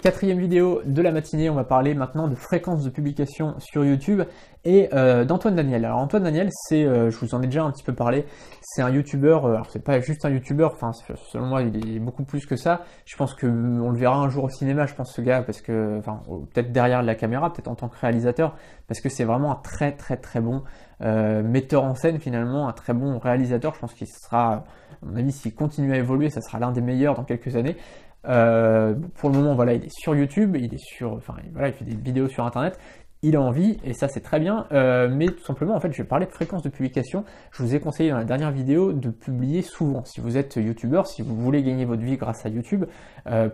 Quatrième vidéo de la matinée, on va parler maintenant de fréquence de publication sur YouTube et d'Antoine Daniel. Alors Antoine Daniel, c'est, je vous en ai déjà un petit peu parlé, c'est un youtubeur, alors c'est pas juste un youtubeur, enfin selon moi il est beaucoup plus que ça. Je pense qu'on le verra un jour au cinéma, je pense ce gars, parce que, enfin peut-être derrière la caméra, peut-être en tant que réalisateur, parce que c'est vraiment un très bon metteur en scène finalement, un très bon réalisateur. Je pense qu'il sera, à mon avis, s'il continue à évoluer, ça sera l'un des meilleurs dans quelques années. Pour le moment, voilà, il est sur YouTube, il est sur, enfin, voilà, il fait des vidéos sur Internet. Il a envie, et ça c'est très bien, mais tout simplement, en fait, je vais parler de fréquence de publication. Je vous ai conseillé dans la dernière vidéo de publier souvent. Si vous êtes youtubeur, si vous voulez gagner votre vie grâce à YouTube,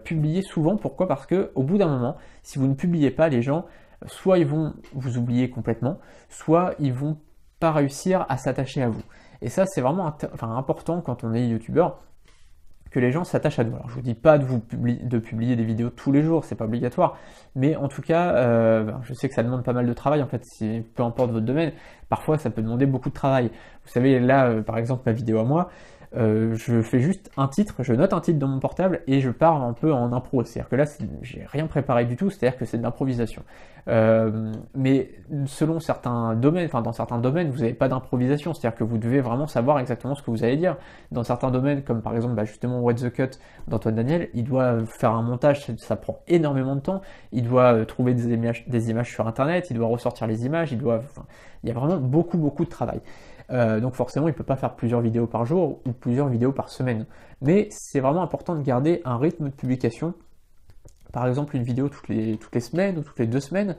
publiez souvent. Pourquoi? Parce que au bout d'un moment, si vous ne publiez pas, les gens, soit ils vont vous oublier complètement, soit ils vont pas réussir à s'attacher à vous. Et ça, c'est vraiment important quand on est youtubeur, que les gens s'attachent à nous. Alors je vous dis pas de publier des vidéos tous les jours, c'est pas obligatoire, mais en tout cas, je sais que ça demande pas mal de travail en fait, peu importe votre domaine, parfois ça peut demander beaucoup de travail. Vous savez, là, par exemple, ma vidéo à moi, je fais juste un titre, je note un titre dans mon portable et je pars un peu en impro. C'est-à-dire que là, j'ai rien préparé du tout, c'est-à-dire que c'est de l'improvisation. Mais selon certains domaines, enfin dans certains domaines, vous n'avez pas d'improvisation, c'est-à-dire que vous devez vraiment savoir exactement ce que vous allez dire. Dans certains domaines, comme par exemple justement What the Cut d'Antoine Daniel, il doit faire un montage, ça prend énormément de temps, il doit trouver des images sur internet, il doit ressortir les images, il y a vraiment beaucoup de travail. Donc forcément, il ne peut pas faire plusieurs vidéos par jour ou plusieurs vidéos par semaine. Mais c'est vraiment important de garder un rythme de publication. Par exemple, une vidéo toutes les semaines ou toutes les 2 semaines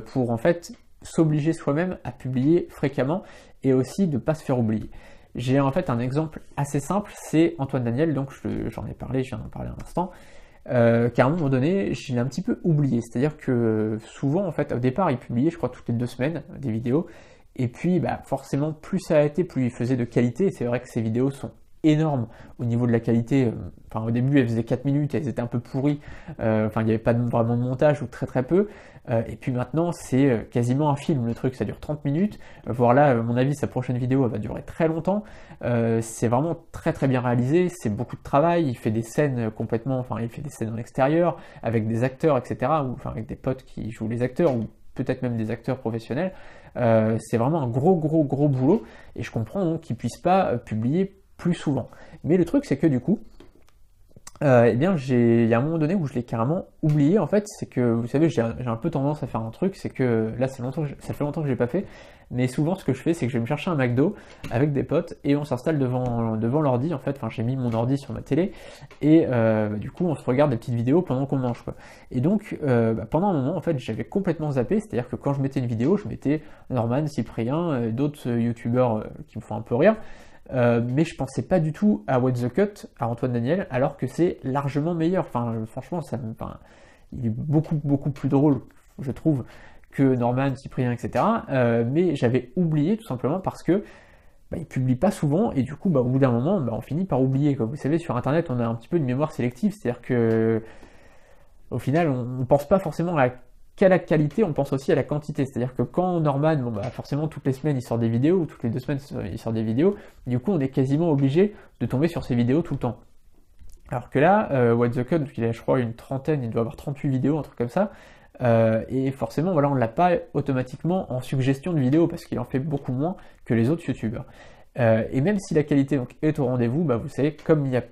pour en fait s'obliger soi-même à publier fréquemment et aussi de ne pas se faire oublier. J'ai en fait un exemple assez simple, c'est Antoine Daniel, donc j'en ai parlé, je viens d'en parler un instant. Qu'à un moment donné, je l'ai un petit peu oublié. C'est-à-dire que souvent, en fait, au départ, il publiait, je crois, toutes les 2 semaines des vidéos. Et puis, forcément, plus ça a été, plus il faisait de qualité. C'est vrai que ces vidéos sont énormes au niveau de la qualité. Au début, elles faisaient 4 minutes, elles étaient un peu pourries. Il n'y avait pas vraiment de montage ou très peu. Et puis maintenant, c'est quasiment un film. Le truc, ça dure 30 minutes. Voire là, à mon avis, sa prochaine vidéo, elle va durer très longtemps. C'est vraiment très bien réalisé. C'est beaucoup de travail. Il fait des scènes il fait des scènes en extérieur avec des acteurs, etc. Ou avec des potes qui jouent les acteurs, ou peut-être même des acteurs professionnels. C'est vraiment un gros boulot. Et je comprends donc qu'ils puissent pas publier plus souvent. Mais le truc, c'est que du coup, il y a un moment donné où je l'ai carrément oublié. En fait, c'est que, vous savez, j'ai un peu tendance à faire un truc, c'est que là, ça fait longtemps que je l'ai pas fait, mais souvent, ce que je fais, c'est que je vais me chercher un McDo avec des potes et on s'installe devant l'ordi. En fait, j'ai mis mon ordi sur ma télé et du coup, on se regarde des petites vidéos pendant qu'on mange, quoi. Et donc, pendant un moment, en fait, j'avais complètement zappé, c'est-à-dire que quand je mettais une vidéo, je mettais Norman, Cyprien, d'autres youtubeurs qui me font un peu rire. Mais je pensais pas du tout à What the Cut, à Antoine Daniel, alors que c'est largement meilleur. Franchement, il est beaucoup plus drôle, je trouve, que Norman, Cyprien, etc. Mais j'avais oublié tout simplement parce que il publie pas souvent et du coup, au bout d'un moment, on finit par oublier, quoi. Vous savez, sur Internet, on a un petit peu une mémoire sélective, c'est-à-dire que au final, on pense pas forcément qu'à la qualité, on pense aussi à la quantité. C'est-à-dire que quand Norman, forcément toutes les semaines il sort des vidéos, ou toutes les 2 semaines il sort des vidéos, du coup on est quasiment obligé de tomber sur ces vidéos tout le temps. Alors que là, What the Cut, il a je crois une trentaine, il doit avoir 38 vidéos, un truc comme ça, et forcément voilà, on ne l'a pas automatiquement en suggestion de vidéo, parce qu'il en fait beaucoup moins que les autres youtubeurs. Et même si la qualité donc, est au rendez-vous, vous savez, comme il y a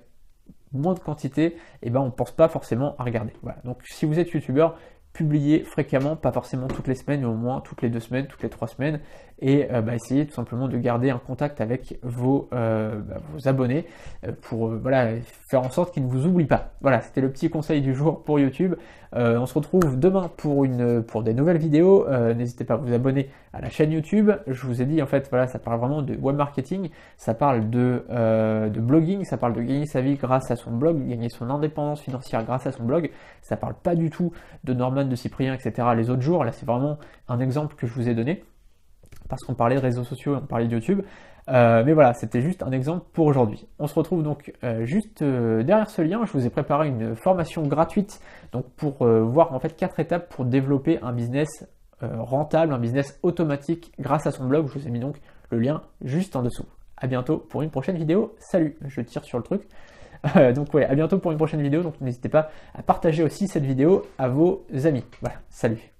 moins de quantité, on ne pense pas forcément à regarder. Voilà. Donc si vous êtes youtubeur, publiez fréquemment, pas forcément toutes les semaines, mais au moins toutes les 2 semaines, toutes les 3 semaines, et essayez tout simplement de garder un contact avec vos abonnés pour faire en sorte qu'ils ne vous oublient pas. Voilà, c'était le petit conseil du jour pour YouTube. On se retrouve demain pour des nouvelles vidéos. N'hésitez pas à vous abonner à la chaîne YouTube. Je vous ai dit, en fait, voilà, ça parle vraiment de web marketing, ça parle de blogging, ça parle de gagner sa vie grâce à son blog, gagner son indépendance financière grâce à son blog. Ça parle pas du tout de Norman, de Cyprien, etc. les autres jours. Là, c'est vraiment un exemple que je vous ai donné, parce qu'on parlait de réseaux sociaux, on parlait de YouTube. Mais voilà, c'était juste un exemple pour aujourd'hui. On se retrouve donc juste derrière ce lien. Je vous ai préparé une formation gratuite donc pour voir en fait 4 étapes pour développer un business rentable, un business automatique grâce à son blog. Je vous ai mis donc le lien juste en dessous. À bientôt pour une prochaine vidéo. Salut, je tire sur le truc. Donc ouais, à bientôt pour une prochaine vidéo. Donc n'hésitez pas à partager aussi cette vidéo à vos amis. Voilà, salut.